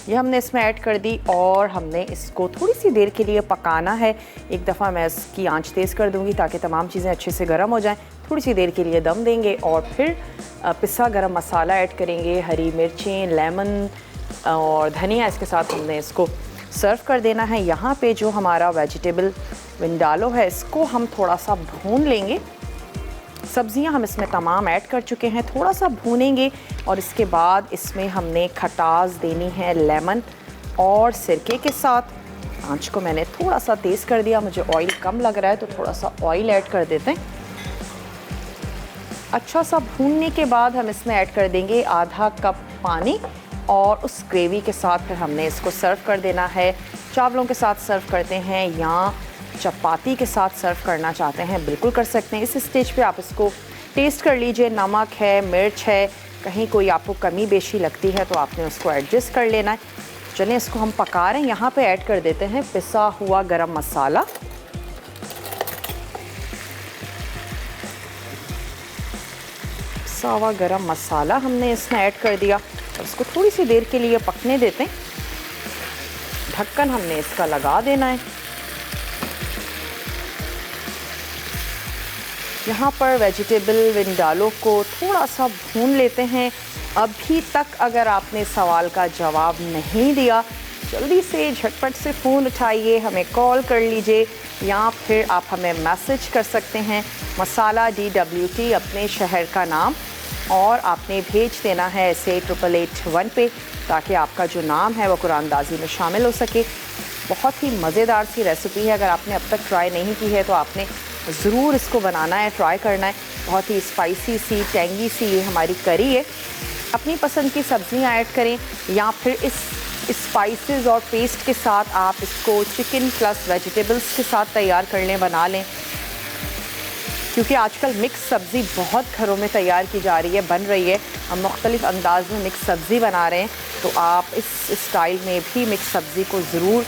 [SPEAKER 1] ये हमने इसमें ऐड कर दी और हमने इसको थोड़ी सी देर के लिए पकाना है। एक दफ़ा मैं इसकी आंच तेज़ कर दूंगी ताकि तमाम चीज़ें अच्छे से गर्म हो जाएं। थोड़ी सी देर के लिए दम देंगे और फिर पिसा गरम मसाला ऐड करेंगे, हरी मिर्चें, लेमन और धनिया, इसके साथ हमने इसको सर्व कर देना है। यहाँ पे जो हमारा वेजिटेबल विंडालो है इसको हम थोड़ा सा भून लेंगे। सब्जियां हम इसमें तमाम ऐड कर चुके हैं, थोड़ा सा भूनेंगे और इसके बाद इसमें हमने खटास देनी है लेमन और सिरके के साथ। आंच को मैंने थोड़ा सा तेज़ कर दिया, मुझे ऑयल कम लग रहा है तो थोड़ा सा ऑयल ऐड कर देते हैं। अच्छा सा भूनने के बाद हम इसमें ऐड कर देंगे आधा कप पानी और उस ग्रेवी के साथ फिर हमने इसको सर्व कर देना है। चावलों के साथ सर्व करते हैं या चपाती के साथ सर्व करना चाहते हैं बिल्कुल कर सकते हैं। इस स्टेज पे आप इसको टेस्ट कर लीजिए, नमक है, मिर्च है, कहीं कोई आपको कमी बेशी लगती है तो आपने उसको एडजस्ट कर लेना है। चलें इसको हम पका रहे हैं। यहाँ पे ऐड कर देते हैं पिसा हुआ गरम मसाला। पिसा हुआ गरम मसाला हमने इसमें ऐड कर दिया और इसको थोड़ी सी देर के लिए पकने देते हैं। ढक्कन हमने इसका लगा देना है। यहाँ पर वेजिटेबल विंडालो को थोड़ा सा भून लेते हैं। अभी तक अगर आपने सवाल का जवाब नहीं दिया, जल्दी से झटपट से फ़ोन उठाइए, हमें कॉल कर लीजिए या फिर आप हमें मैसेज कर सकते हैं। मसाला DWT अपने शहर का नाम और आपने भेज देना है ऐसे 8881 पे, ताकि आपका जो नाम है वो कुरानदाजी में शामिल हो सके। बहुत ही मज़ेदार सी रेसिपी है, अगर आपने अब तक ट्राई नहीं की है तो आपने ज़रूर इसको बनाना है, ट्राई करना है। बहुत ही स्पाइसी सी, टेंगी सी ये हमारी करी है। अपनी पसंद की सब्ज़ियाँ ऐड करें या फिर इस स्पाइसेस और पेस्ट के साथ आप इसको चिकन प्लस वेजिटेबल्स के साथ तैयार कर लें, बना लें। क्योंकि आजकल मिक्स सब्ज़ी बहुत घरों में तैयार की जा रही है, बन रही है। हम मुख्तलिफ़ अंदाज में मिक्स सब्ज़ी बना रहे हैं, तो आप इस स्टाइल में भी मिक्स सब्ज़ी को ज़रूर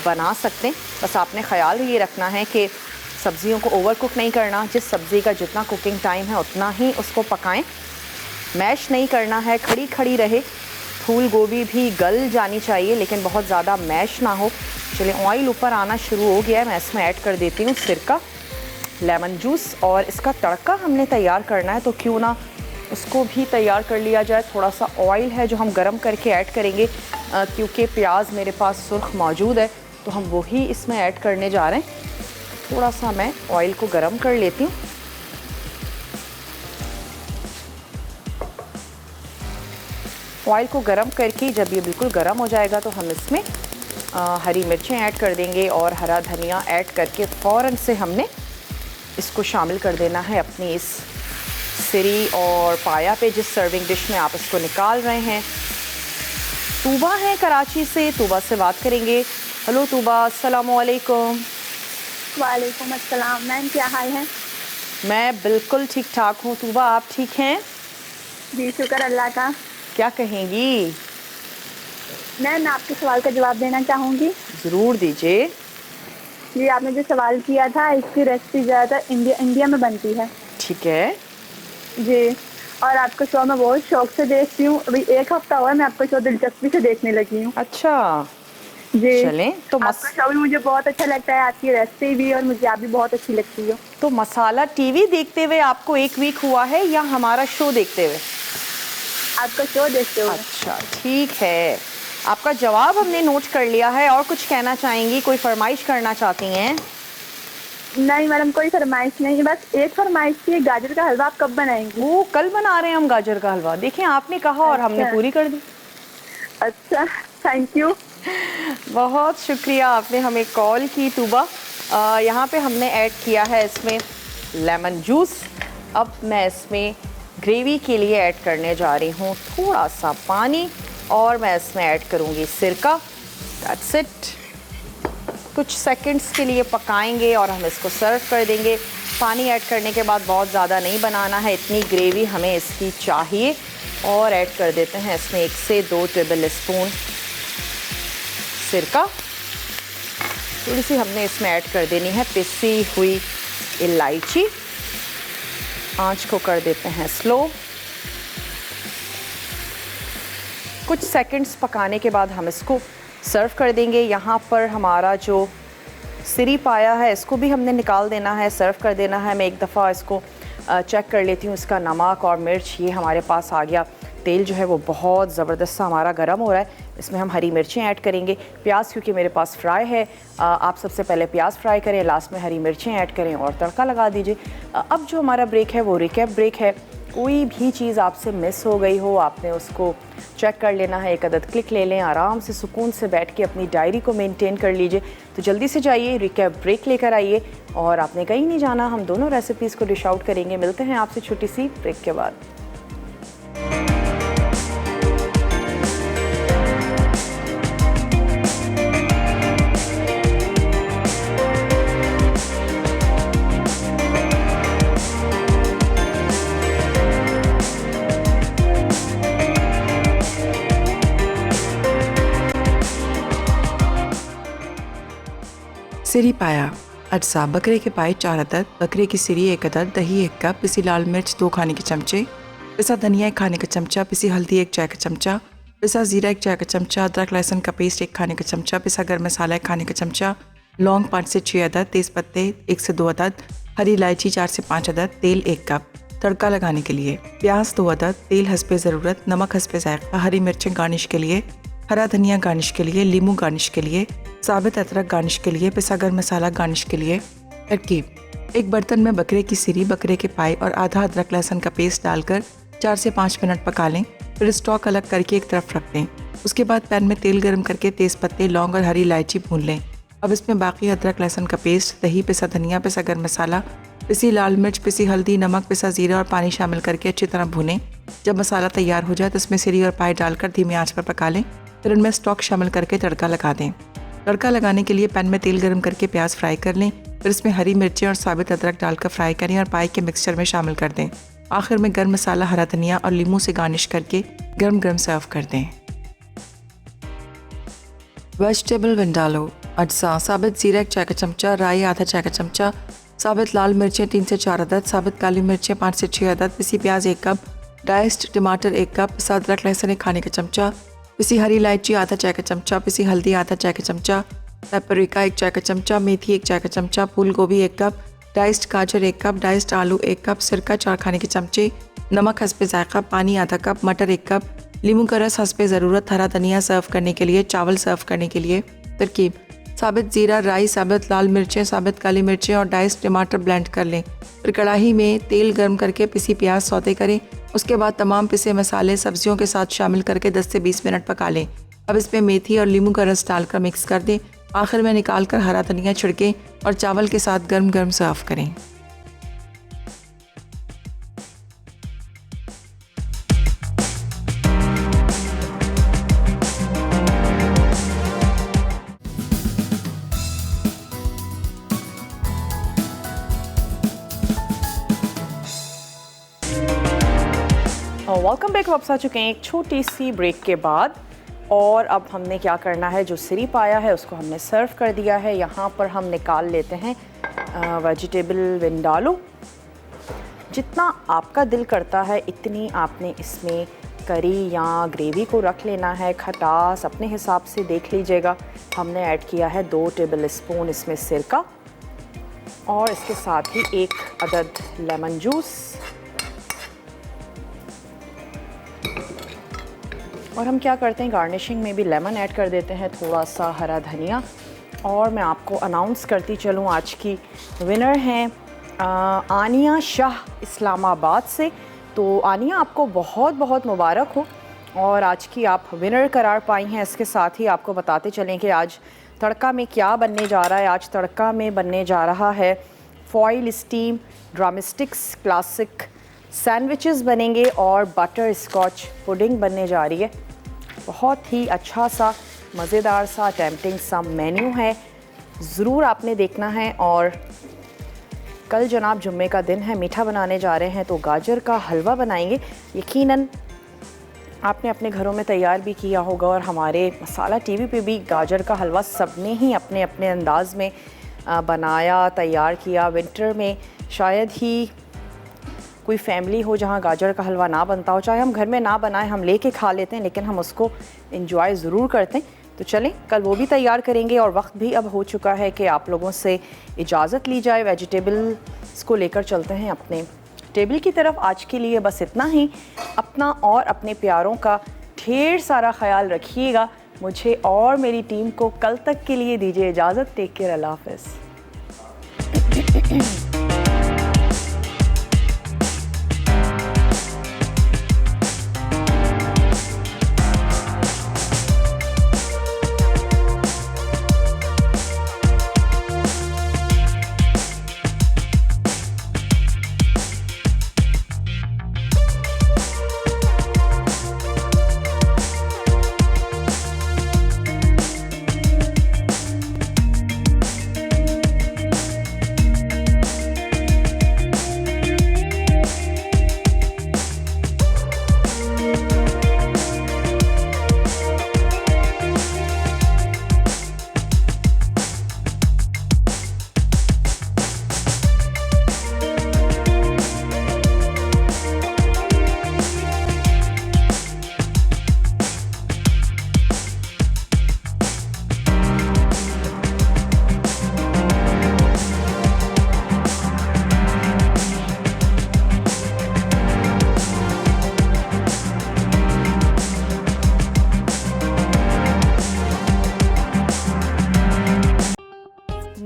[SPEAKER 1] बना सकते हैं। बस आपने ख़याल ये रखना है कि सब्ज़ियों को ओवर कुक नहीं करना। जिस सब्ज़ी का जितना कुकिंग टाइम है उतना ही उसको पकाएं। मैश नहीं करना है, खड़ी खड़ी रहे। फूल गोभी भी गल जानी चाहिए लेकिन बहुत ज़्यादा मैश ना हो। चलिए ऑयल ऊपर आना शुरू हो गया है, मैं इसमें ऐड कर देती हूँ सिरका, लेमन जूस और इसका तड़का हमने तैयार करना है, तो क्यों ना उसको भी तैयार कर लिया जाए। थोड़ा सा ऑयल है जो हम गरम करके ऐड करेंगे, क्योंकि प्याज मेरे पास सुर्ख मौजूद है तो हम वही इसमें ऐड करने जा रहे हैं। थोड़ा सा मैं ऑयल को गरम कर लेती हूँ। ऑयल को गरम करके जब ये बिल्कुल गरम हो जाएगा तो हम इसमें हरी मिर्चें ऐड कर देंगे और हरा धनिया ऐड करके फ़ौरन से हमने इसको शामिल कर देना है अपनी इस सिरी और पाया पे, जिस सर्विंग डिश में आप इसको निकाल रहे हैं। तूबा है कराची से, तूबा से बात करेंगे। हेलो तूबा, अस्सलाम वालेकुम।
[SPEAKER 5] वालेकुम अस्सलाम मैम, क्या हाल है?
[SPEAKER 1] मैं बिल्कुल ठीक ठाक हूँ। तूबा, आप ठीक हैं?
[SPEAKER 5] जी शुक्र अल्लाह का।
[SPEAKER 1] क्या कहेंगी?
[SPEAKER 5] मैं आपके सवाल का जवाब देना चाहूँगी।
[SPEAKER 1] ज़रूर दीजिए।
[SPEAKER 5] जी, आपने जो सवाल किया था, इसकी रेसिपी ज़्यादातर इंडिया में बनती है।
[SPEAKER 1] ठीक है।
[SPEAKER 5] जी, और आपका शो मैं बहुत शौक से देखती हूँ। अभी 1 हफ्ता हुआ है मैं आपका शो दिलचस्पी से देखने लगी हूँ।
[SPEAKER 1] अच्छा,
[SPEAKER 5] जी,
[SPEAKER 1] चलें तो
[SPEAKER 5] आपका शो भी मुझे बहुत अच्छा लगता है, आपकी रेसिपी भी, और मुझे आप भी बहुत अच्छी लगती हो।
[SPEAKER 1] तो मसाला टीवी देखते हुए आपको 1 वीक हुआ है या हमारा शो देखते हुए?
[SPEAKER 5] आपका शो देखते हो।
[SPEAKER 1] अच्छा, ठीक है। आपका जवाब हमने नोट कर लिया है। और कुछ कहना चाहेंगी, कोई फरमाइश करना चाहती हैं?
[SPEAKER 5] नहीं मैडम, कोई फरमाइश नहीं, बस एक फरमाइश थी, गाजर का हलवा आप कब बनाएंगी?
[SPEAKER 1] वो कल बना रहे हैं हम गाजर का हलवा। देखें, आपने कहा और हमने
[SPEAKER 5] अच्छा।
[SPEAKER 1] पूरी कर दी।
[SPEAKER 5] अच्छा, थैंक यू।
[SPEAKER 1] बहुत शुक्रिया, आपने हमें कॉल की। तूबा, यहाँ पे हमने ऐड किया है इसमें लेमन जूस। अब मैं इसमें ग्रेवी के लिए ऐड करने जा रही हूँ थोड़ा सा पानी, और मैं इसमें ऐड करूँगी सिरका। That's it. कुछ सेकंड्स के लिए पकाएंगे और हम इसको सर्व कर देंगे। पानी ऐड करने के बाद बहुत ज़्यादा नहीं बनाना है, इतनी ग्रेवी हमें इसकी चाहिए। और ऐड कर देते हैं इसमें 1 से 2 टेबल स्पून सिरका। थोड़ी सी हमने इसमें ऐड कर देनी है पिसी हुई इलायची। आंच को कर देते हैं स्लो। कुछ सेकंड्स पकाने के बाद हम इसको सर्व कर देंगे। यहाँ पर हमारा जो सिरी पाया है, इसको भी हमने निकाल देना है, सर्व कर देना है। मैं एक दफ़ा इसको चेक कर लेती हूँ, इसका नमक और मिर्च ये हमारे पास आ गया। तेल जो है वो बहुत ज़बरदस्त सा हमारा गर्म हो रहा है। इसमें हम हरी मिर्चें ऐड करेंगे। प्याज क्योंकि मेरे पास फ्राई है, आप सबसे पहले प्याज फ्राई करें, लास्ट में हरी मिर्चें ऐड करें और तड़का लगा दीजिए। अब जो हमारा ब्रेक है वो रिकैप ब्रेक है। कोई भी चीज़ आपसे मिस हो गई हो, आपने उसको चेक कर लेना है। 1 अदद क्लिक ले लें, आराम से सुकून से बैठ के अपनी डायरी को मेंटेन कर लीजिए। तो जल्दी से जाइए, रिकैप ब्रेक लेकर आइए। और आपने कहीं नहीं जाना, हम दोनों रेसिपीज़ को डिश आउट करेंगे। मिलते हैं आपसे छोटी सी ब्रेक के बाद।
[SPEAKER 6] सिरी पाया। अज्जा: बकरे के पाए 4 अदद, बकरे की सिरी 1 अदद, दही 1 कप, पिसी लाल मिर्च 2 खाने के चमचे, पिसा धनिया 1 खाने का चमचा, पिसी हल्दी 1 चाय का चमचा, पिसा जीरा 1 चाय का चमचा, अदरक लहसुन का पेस्ट 1 खाने का चमचा, पिसा गर्म मसाला 1 खाने का चमचा, लौंग 5 से 6 अदद, तेज़ पत्ते 1 से 2 अदद, हरी इलायची 4 से 5 अदद, तेल 1 कप। तड़का लगाने के लिए प्याज 2 अदद, तेल हस्बे ज़रूरत, नमक हस्बे ज़ायक़ा, हरी मिर्चें गार्निश के लिए, हरा धनिया गार्निश के लिए, लीमू गार्निश के लिए, साबित अदरक गार्निश के लिए, पिसा गर्म मसाला गार्निश के लिए। तरकीब: एक बर्तन में बकरे की सिरी, बकरे के पाए और आधा अदरक लहसुन का पेस्ट डालकर 4 से 5 मिनट पका लें। फिर स्टॉक अलग करके एक तरफ रख दें। उसके बाद पैन में तेल गर्म करके तेज़ पत्ते, लौंग और हरी इलायची भून लें। अब इसमें बाकी अदरक लहसुन का पेस्ट, दही, पिसा धनिया, पिसा गर्म मसाला, पिसी लाल मिर्च, पिसी हल्दी, नमक, पिसा जीरा और पानी शामिल करके अच्छी तरह भूनें। जब मसाला तैयार हो जाए तो इसमें सिरी और पाए डालकर धीमी आंच पर पका लें। फिर इनमें स्टॉक शामिल करके तड़का लगा दें। तड़का लगाने के लिए पैन में तेल गर्म करके प्याज फ्राई कर लें। फिर इसमें हरी मिर्चें और साबित अदरक डालकर फ्राई करें और पाए के मिक्सचर में शामिल कर दें। आखिर में गर्म मसाला, हरा धनिया और लीमू से गार्निश करके गर्म गर्म सर्व कर दें। वेजिटेबल विंडालो। अज्जा: साबित जीरा 1 चाय का चमचा, राई आधा चाय का चमचा, साबित लाल मिर्चें 3 से 4 अदद, साबित काली मिर्चें 5 से 6 अदद, पिसी प्याज 1 कप, डाइस्ड टमाटर 1 कप, पिसा अदरक लहसुन 1 खाने का चमचा, पिसी हरी इलायची आधा चाय का चमचा, पिसी हल्दी आधा चाय का चमचा, पेपरिका 1 चाय का चमचा, मेथी 1 चाय का चमचा, फूल गोभी 1 कप, डाइस्ड गाजर 1 कप, डाइस्ड आलू 1 कप, सिरका 4 खाने के चमचे, नमक हस्बे ज़ायक़ा, पानी आधा कप, मटर 1 कप, लीमू का रस हस्बे ज़रूरत, हरा धनिया सर्व करने के लिए, चावल सर्व करने के लिए। तरकीब: साबित जीरा, राई, साबित लाल मिर्चें, साबित काली मिर्चें और डाइस्ड टमाटर ब्लेंड कर लें। फिर कढ़ाई में तेल गर्म करके पिसी प्याज सौते करें। उसके बाद तमाम पिसे मसाले सब्जियों के साथ शामिल करके 10 से 20 मिनट पका लें। अब इसमें मेथी और लीमू का रस डालकर मिक्स कर दें। आखिर में निकालकर हरा धनिया छिड़कें और चावल के साथ गर्म गर्म सर्व करें।
[SPEAKER 1] Welcome back. वापस आ चुके हैं एक छोटी सी ब्रेक के बाद, और अब हमने क्या करना है, जो सिरी पाया है उसको हमने सर्व कर दिया है। यहाँ पर हम निकाल लेते हैं वेजिटेबल विंडालो। जितना आपका दिल करता है इतनी आपने इसमें करी या ग्रेवी को रख लेना है। खटास अपने हिसाब से देख लीजिएगा। हमने ऐड किया है 2 टेबल स्पून इसमें सिरका, और इसके साथ ही 1 अदद लेमन जूस, और हम क्या करते हैं गार्निशिंग में भी लेमन ऐड कर देते हैं, थोड़ा सा हरा धनिया। और मैं आपको अनाउंस करती चलूँ, आज की विनर हैं आनिया शाह इस्लामाबाद से। तो आनिया, आपको बहुत बहुत मुबारक हो, और आज की आप विनर करार पाई हैं। इसके साथ ही आपको बताते चलें कि आज तड़का में क्या बनने जा रहा है। आज तड़का में बनने जा रहा है foil steam drumsticks classic sandwiches बनेंगे, और बटर स्कॉच पुडिंग बनने जा रही है। बहुत ही अच्छा सा मज़ेदार सा टेम्पटिंग सा मेन्यू है, ज़रूर आपने देखना है। और कल जनाब जुम्मे का दिन है, मीठा बनाने जा रहे हैं, तो गाजर का हलवा बनाएंगे। यकीनन आपने अपने घरों में तैयार भी किया होगा, और हमारे मसाला टीवी पे भी गाजर का हलवा सबने ही अपने अपने अंदाज में बनाया, तैयार किया। विंटर में शायद ही कोई फैमिली हो जहाँ गाजर का हलवा ना बनता हो। चाहे हम घर में ना बनाएं, हम लेके खा लेते हैं, लेकिन हम उसको एंजॉय ज़रूर करते हैं। तो चलें, कल वो भी तैयार करेंगे। और वक्त भी अब हो चुका है कि आप लोगों से इजाज़त ली जाए। वेजिटेबल्स को लेकर चलते हैं अपने टेबल की तरफ। आज के लिए बस इतना ही। अपना और अपने प्यारों का ढेर सारा ख्याल रखिएगा। मुझे और मेरी टीम को कल तक के लिए दीजिए इजाज़त। टेक केयर, अल्लाह हाफ़िज़।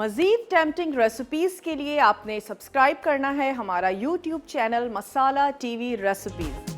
[SPEAKER 1] मज़ीद टेम्पटिंग रेसिपीज़ के लिए आपने सब्सक्राइब करना है हमारा YouTube चैनल मसाला टीवी रेसिपीज़।